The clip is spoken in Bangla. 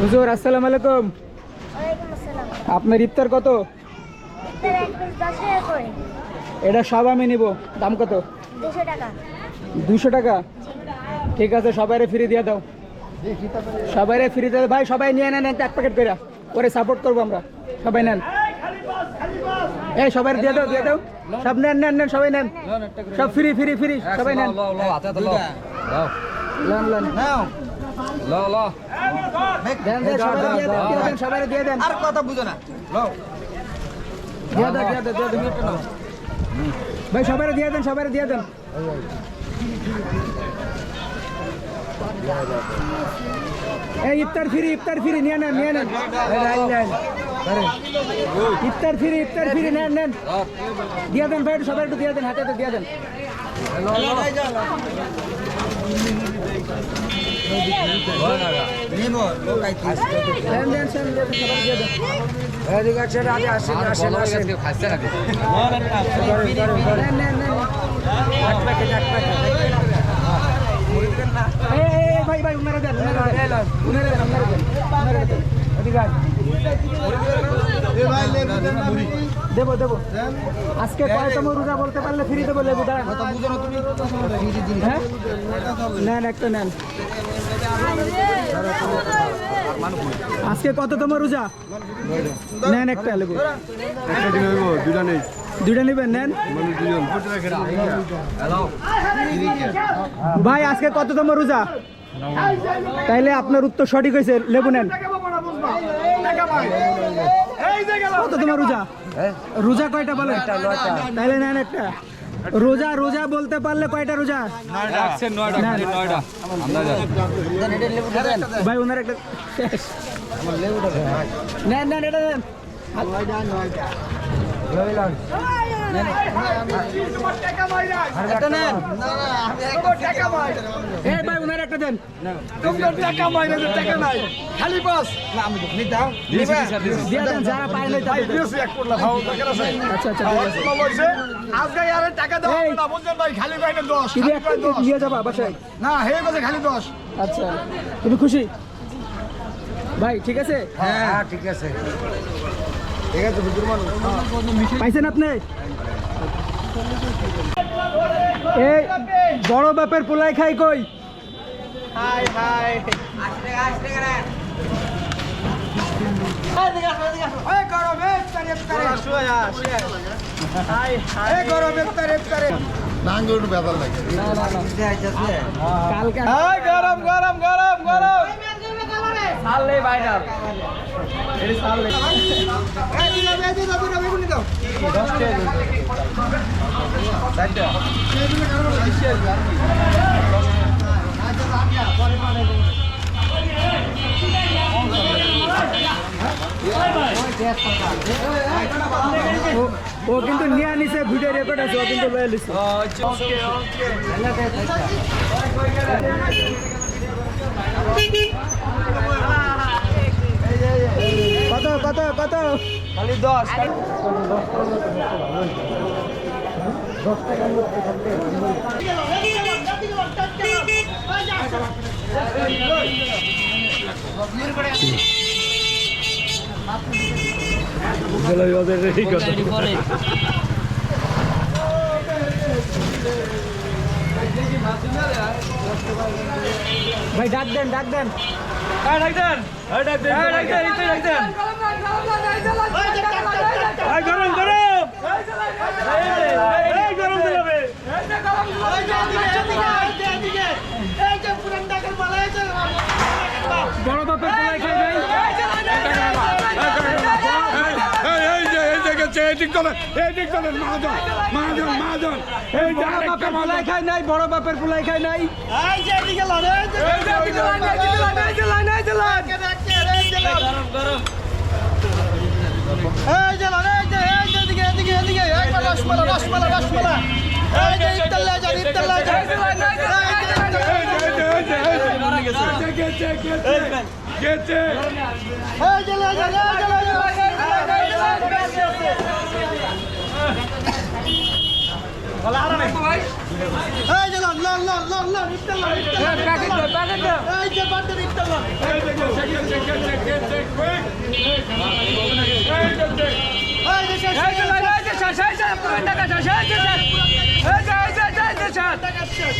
হুজুর আসসালামু আলাইকুম। ওয়ালাইকুম আসসালাম। আপনার ইফতার কত? ইফতার এক পিস 10 টাকা করে। এটা সব আমি নিব। দাম কত? 200 টাকা। 200 টাকা। ঠিক আছে, সবাইরে ফ্রি দিয়ে দাও। সবাইরে ফ্রি দিয়ে দাও ভাই। সবাই নিয়ে নেন এক প্যাকেট করে, পরে সাপোর্ট করবো আমরা। সবাই নেন, এই সবাই দিয়ে দাও, দিয়ে দাও। সব নেন নেন নেন, সবাই নেন। সব ফ্রি ফ্রি ফ্রি, সবাই নেন। নেন নেন দেন দেন, সবাইরে দিয়ে দেন, সবাইরে দিয়ে দেন। আর কথা বুঝো না। লও দিয়ে দেন, দিয়ে দেন, দিয়ে দেন। ভাই সবাইরে দিয়ে দেন, সবাইরে দিয়ে দেন। এই ইফতার ফ্রি, ইফতার ফ্রি, নিয়ে নেন, নিয়ে নেন। ইফতার ফ্রি, ইফতার ফ্রি, নেন নেন, দিয়ে দেন ভাই, সবাই একটু দিয়ে দেন, হাতে হাতে দিয়ে দেন। নিব লোকাই কি দেন দেন, সবাই দিয়ে দেন। এদিকে আছে রাজা আসেন আসেন আসেন খাচ্ছে নাকি নেন নেন নেন। এক প্যাকেট এই, এই, এই, ভাই ভাই, উনারা দেন, উনারা দেন, উনারা দেন, উনারা দেন, উনারা দেন। এদিকে আয়। দেবো দেবো। আজকে কয়তম রোজা বলতে পারলে ফ্রি দেবো লেবু। দাঁড়ান, হ্যাঁ নেন, একটা নেন। আজকে কততম রোজা? নেন একটা লেবু। দুইটা নেবেন, নেন ভাই। আজকে কততম রোজা? তাইলে আপনার উত্তর সঠিক হয়েছে, লেবু নেন। কততম রোজা? রোজা কয়টা বলেন? তাইলে নেন একটা। রোজা রোজা বলতে পারলে কয়টা রোজা? ভাই ওনার একটা নেন নেন, এটা নেন। এই ভাই ওনার একটা দেন। দিয়ে দেন, যারা পায় নাই তাদের দেন। আচ্ছা আচ্ছা, ঠিক আছে। এই, তুমি একটা নিয়ে যাবা বাসায়? আচ্ছা, তুমি খুশি ভাই? ঠিক আছে, হ্যাঁ ঠিক আছে ঠিক আছে হুজুর মানুষ পাইছেন আপনি? এই বড় বাপের পোলাই খাই কই? কালকে গরম গরম গরম গরম ও কিন্তু নিয়ে নিছে, ভিডিও রেকর্ড আছে, ও কিন্তু লয়ে লিছে। কত কত কত? খালি 10 ভাই ডাক দেন, ডাক দেন। গরম গরম গরম দিলাবে বড় বাপের পোলাই খাই নাই? বড় বাপের পোলাই খাই নাই, বড় বাপের পোলাই খাই নাই। প্যাকেট এই যে ভাই, এই যে শেষ, এই যে আপনার টাকা শেষ, এই যে শেষ। এই যে, এই যে, এই যে, এই যে শেষ।